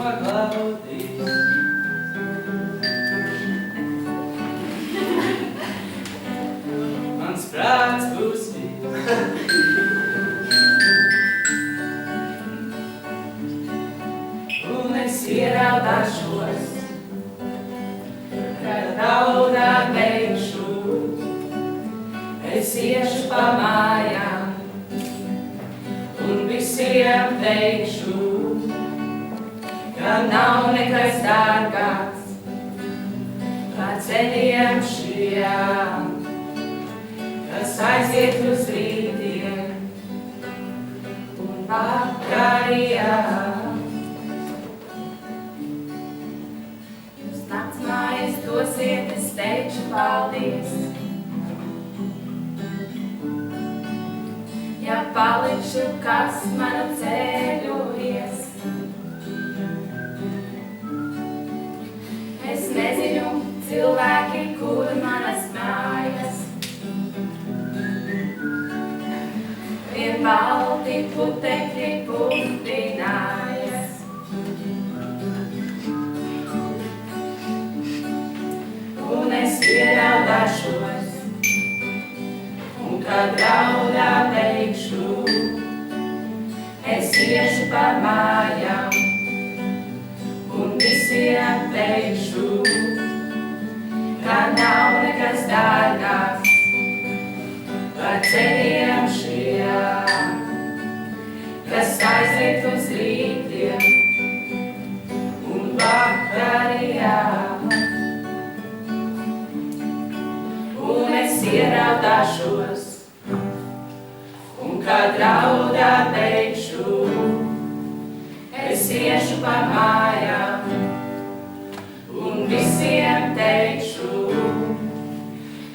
paklausīs. Mans prāts būs viss. Un es ieraudāšos, kad raudā beigšu. Es iešu pa mājām un visiem teikšu, ka nav nekas dārgāks kā ceļiem šiem, kas aiziet uz rītiem un vakarījām. Jūs naktsmājas dosiet, es teikšu paldies. Ja palikšu, kas manu ceļu ies. Es nezinu, cilvēki, kur manas mājas. Vien balti putekļi putinājas. Un es ieraudāšos, un kad raudā beigšu, es iešu pa mājām un visiem teikšu, ka nav nekas dārgāks par ceļiem šiem, kas aiziet uz rītiem un vakarījām. Un es ieraudāšos, un kad raudā beigšu, es iešu pa mājām un visiem teikšu,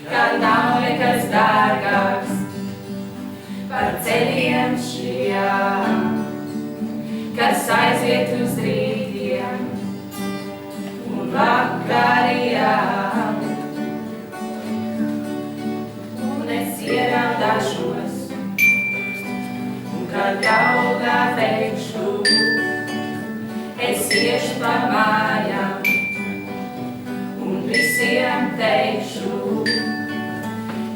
ka nav nekas dārgāks par ceļiem šiem, kas aiziet uz rītiem un vakarījām. Un es ieraudāšos, un kad raudā beigšu, es iešu pa mājām un visiem teikšu,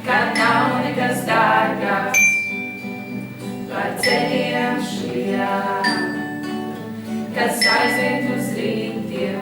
ka nav nekas dārgāks par ceļiem šiem, kas aiziet uz rītiem